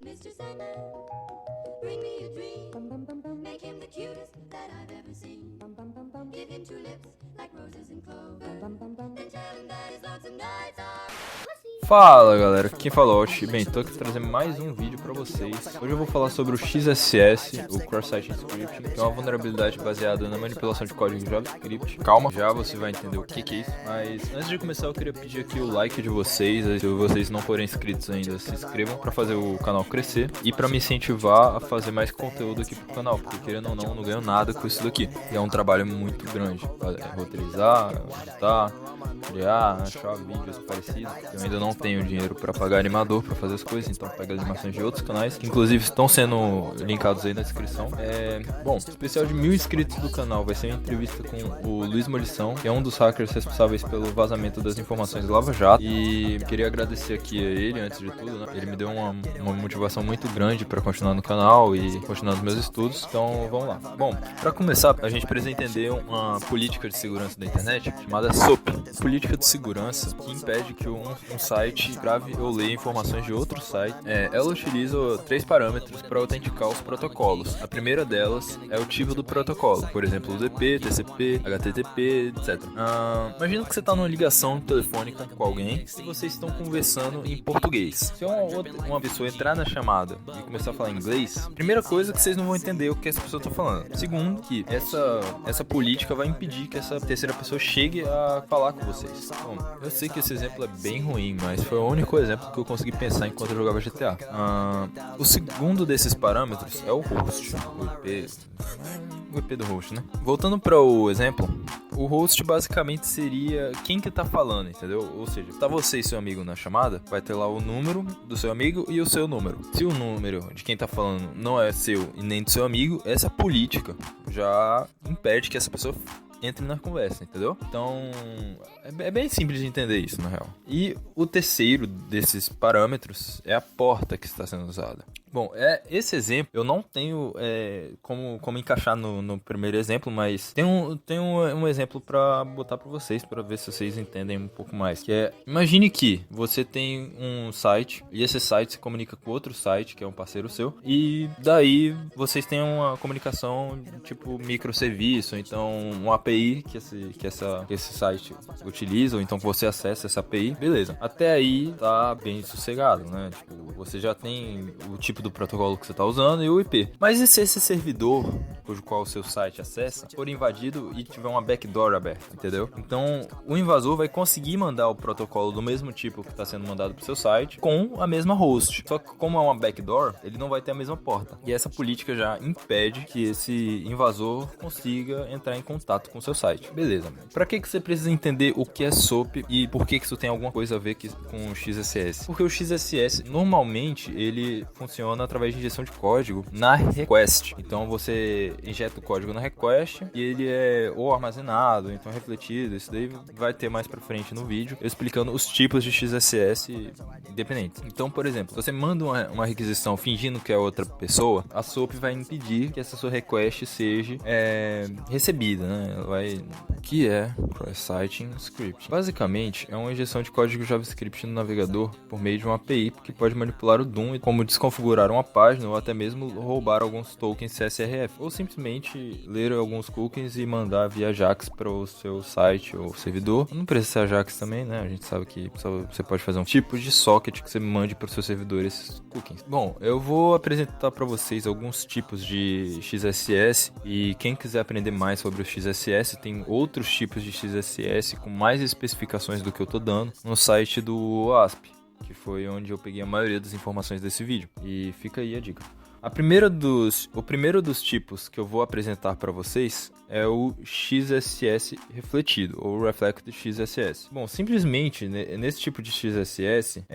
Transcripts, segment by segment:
Mr. Sandman, bring me a dream. Make him the cutest that I've ever seen. Give him two lips like roses and clover. And tell him that his lonesome nights are pussy. Fala galera, quem fala é o Osh. Bem, tô aqui trazendo mais um vídeo pra vocês. Hoje eu vou falar sobre o XSS, o Cross-Site Scripting, que é uma vulnerabilidade baseada na manipulação de código em JavaScript. Calma, já você vai entender o que é isso. Mas antes de começar eu queria pedir aqui o like de vocês. Se vocês não forem inscritos ainda, se inscrevam pra fazer o canal crescer e pra me incentivar a fazer mais conteúdo aqui pro canal, porque querendo ou não ganho nada com isso daqui. E é um trabalho muito grande, roteirizar, editar, criar, achar vídeos parecidos. Eu ainda não tenho dinheiro para pagar animador para fazer as coisas, então pego animações de outros canais, que inclusive estão sendo linkados aí na descrição. Bom, o especial de 1000 inscritos do canal vai ser uma entrevista com o Luiz Molição, que é um dos hackers responsáveis pelo vazamento das informações Lava Jato. E queria agradecer aqui a ele, antes de tudo, né? Ele me deu uma motivação muito grande para continuar no canal e continuar nos meus estudos, então vamos lá. Bom, para começar, a gente precisa entender uma política de segurança da internet chamada SOAP. Política de segurança que impede que um site grave ou leia informações de outro site. Ela utiliza 3 parâmetros para autenticar os protocolos. A primeira delas é o tipo do protocolo, por exemplo, UDP, TCP, HTTP, etc. Imagina que você está numa ligação telefônica com alguém e vocês estão conversando em português. Se uma pessoa entrar na chamada e começar a falar inglês, primeira coisa é que vocês não vão entender o que essa pessoa está falando. Segundo, que essa política vai impedir que essa terceira pessoa chegue a falar com vocês. Bom, eu sei que esse exemplo é bem ruim, mas foi o único exemplo que eu consegui pensar enquanto eu jogava GTA. O segundo desses parâmetros é o host, o IP do host, né? Voltando para o exemplo, o host basicamente seria quem que tá falando, entendeu? Ou seja, tá você e seu amigo na chamada, vai ter lá o número do seu amigo e o seu número. Se o número de quem tá falando não é seu e nem do seu amigo, essa política já impede que essa pessoa entre na conversa, entendeu? Então, é bem simples de entender isso, na real. E o terceiro desses parâmetros é a porta que está sendo usada. Bom, esse exemplo eu não tenho como encaixar no primeiro exemplo, mas tem um exemplo para botar para vocês, para ver se vocês entendem um pouco mais. Que imagine que você tem um site e esse site se comunica com outro site, que é um parceiro seu, e daí vocês têm uma comunicação tipo microserviço, então um API que esse site utiliza, ou então que você acessa essa API, beleza. Até aí tá bem sossegado, né? Tipo, você já tem o tipo do protocolo que você está usando e o IP. Mas e se esse servidor, cujo qual o seu site acessa, for invadido e tiver uma backdoor aberta, entendeu? Então, o invasor vai conseguir mandar o protocolo do mesmo tipo que está sendo mandado para o seu site com a mesma host. Só que como é uma backdoor, ele não vai ter a mesma porta. E essa política já impede que esse invasor consiga entrar em contato com o seu site. Beleza. Para que você precisa entender o que é SOAP e por que isso tem alguma coisa a ver com o XSS? Porque o XSS, normalmente, ele funciona através de injeção de código na request. Então você injeta o código na request e ele é ou armazenado, ou então refletido. Isso daí vai ter mais pra frente no vídeo, eu explicando os tipos de XSS independentes. Então, por exemplo, se você manda uma requisição fingindo que é outra pessoa, a SOAP vai impedir que essa sua request seja recebida, né? Que é Cross-Site Script. Basicamente, é uma injeção de código JavaScript no navegador por meio de uma API que pode manipular o DOM, como desconfigurar uma página ou até mesmo roubar alguns tokens CSRF, ou simplesmente ler alguns cookies e mandar via Ajax para o seu site ou servidor. Não precisa ser Ajax também, né? A gente sabe que você pode fazer um tipo de socket que você mande para o seu servidor esses cookies. Bom, eu vou apresentar para vocês alguns tipos de XSS e quem quiser aprender mais sobre o XSS, tem outros tipos de XSS com mais especificações do que eu tô dando no site do OASP, que foi onde eu peguei a maioria das informações desse vídeo. E fica aí a dica. O primeiro dos tipos que eu vou apresentar para vocês é o XSS refletido, ou Reflected XSS. Bom, simplesmente, nesse tipo de XSS,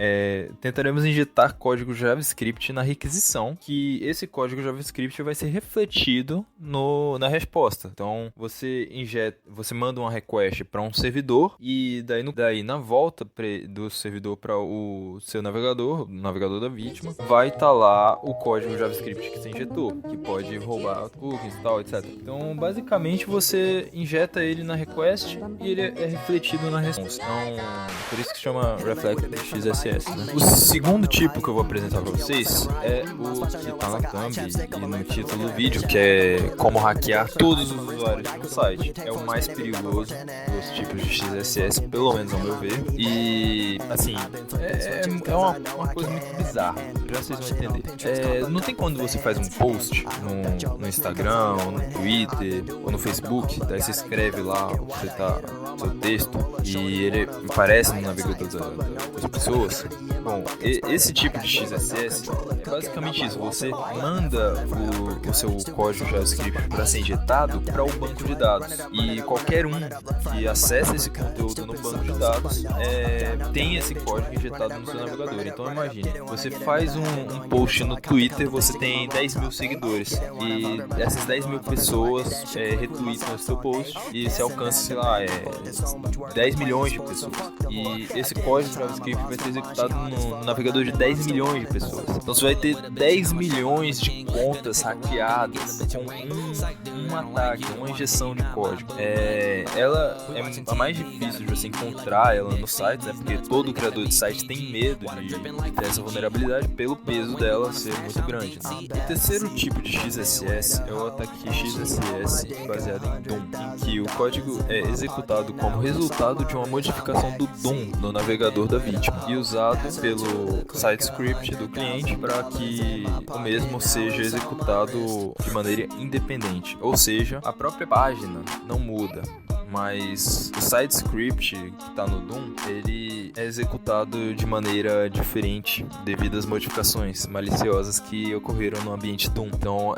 tentaremos injetar código JavaScript na requisição, que esse código JavaScript vai ser refletido na resposta. Então, você manda uma request para um servidor, e daí na volta do servidor para o seu navegador, o navegador da vítima, vai estar lá o código JavaScript JavaScript que você injetou, que pode roubar cookies e tal, etc. Então, basicamente, você injeta ele na request e ele é refletido na response. Então, por isso que se chama Reflected XSS, né? O segundo tipo que eu vou apresentar para vocês é o que tá na thumb e no título do vídeo, que é como hackear todos os usuários do site. É o mais perigoso dos tipos de XSS, pelo menos ao meu ver. E, assim, é uma coisa muito bizarra. Já vocês vão entender. Não tem quando você faz um post no Instagram, ou no Twitter, ou no Facebook, daí você escreve lá o que seu texto e ele aparece no navegador das pessoas. Bom, esse tipo de XSS é basicamente isso. Você manda o seu código JavaScript para ser injetado para o banco de dados. E qualquer um que acesse esse conteúdo no banco de dados tem esse código injetado no seu navegador. Então imagine, você faz um post no Twitter, você tem 10 mil seguidores e essas 10 mil pessoas retweetam o seu post e você alcança, sei lá, 10 milhões de pessoas. E esse código JavaScript vai ser executado no navegador de 10 milhões de pessoas. Então você vai ter 10 milhões de contas hackeadas com um ataque, uma injeção de código. Ela é a mais difícil de você encontrar ela no site, né? Porque todo criador de site tem medo de ter essa vulnerabilidade pelo peso dela ser muito grande, né? O terceiro tipo de XSS é o ataque XSS baseado em DOM, em que o código é executado como resultado de uma modificação do DOM no navegador da vítima e usado pelo site script do cliente para que o mesmo seja executado de maneira independente, ou seja, a própria página não muda, mas o site script que está no DOM, ele é executado de maneira diferente devido às modificações maliciosas que ocorreram no ambiente DOM. Então,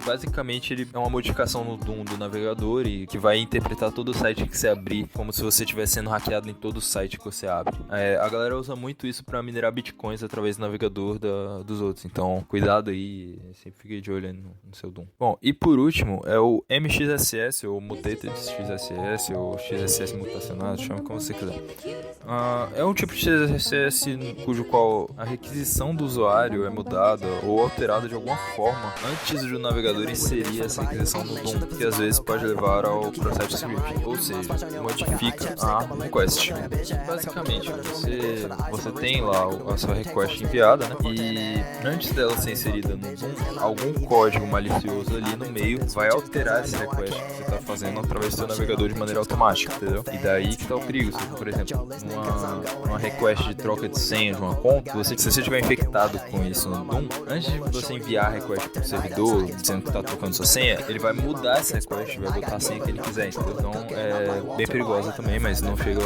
basicamente, ele é uma modificação no DOM do navegador e que vai interpretar todo o site que você abrir como se você estivesse sendo hackeado em todo o site que você abre. A galera usa muito isso para minerar bitcoins através do navegador dos outros. Então, cuidado aí, sempre fique de olho no seu DOM. Bom, e por último, é o MXSS, ou Mutated XSS, ou XSS mutacionado, chama como você quiser. É um tipo de XSS cujo qual a requisição do usuário é mudada ou alterada de alguma forma antes do navegador inserir essa requisição no DOM, que às vezes pode levar ao cross-site script, ou seja, modifica a request. Basicamente, você tem lá a sua request enviada, né? E antes dela ser inserida no DOM, algum código malicioso ali no meio vai alterar essa request que você está fazendo através do seu navegador de maneira automática, entendeu? E daí que tá o perigo. Se, por exemplo, uma request de troca de senha de uma conta, se você estiver infectado com isso no DOM, antes de você enviar a request pro servidor dizendo que tá trocando sua senha, ele vai mudar essa request, vai botar a senha que ele quiser, entendeu? Então é bem perigosa também, mas não chega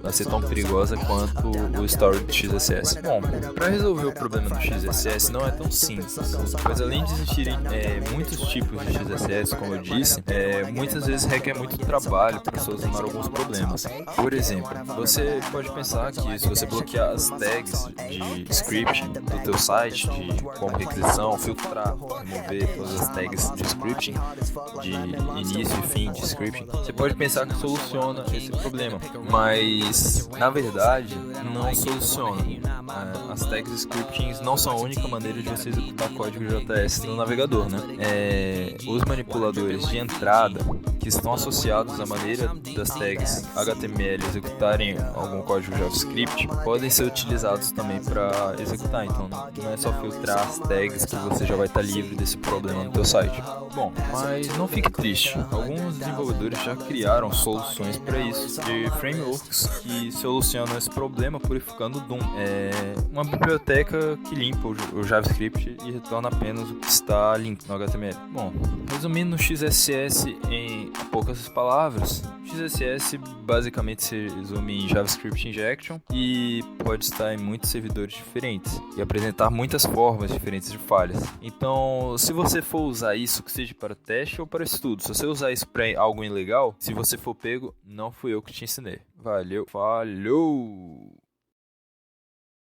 a ser tão perigosa quanto o storage de XSS. Bom, para resolver o problema do XSS não é tão simples, pois além de existirem muitos tipos de XSS, como eu disse, muitas vezes requer muito trabalho para solucionar alguns problemas. Por exemplo, você pode pensar que se você bloquear as tags de scripting do teu site, de como requisição, filtrar, remover todas as tags de scripting, de início e fim de scripting, você pode pensar que soluciona esse problema, mas na verdade não soluciona. As tags scripting não são a única maneira de você executar código JS no navegador, né? Os manipuladores de entrada que estão associados à maneira das tags HTML executarem algum código JavaScript podem ser utilizados também para executar. Então não é só filtrar as tags que você já vai estar livre desse problema no teu site. Bom, mas não fique triste. Alguns desenvolvedores já criaram soluções para isso, de frameworks que solucionam esse problema purificando o DOM. Uma biblioteca que limpa o JavaScript e retorna apenas o que está limpo no HTML. Bom, resumindo o XSS em poucas palavras, XSS basicamente se resume em JavaScript Injection e pode estar em muitos servidores diferentes e apresentar muitas formas diferentes de falhas. Então, se você for usar isso, que seja para teste ou para estudo, se você usar isso para algo ilegal, se você for pego, não fui eu que te ensinei. Valeu, falhou!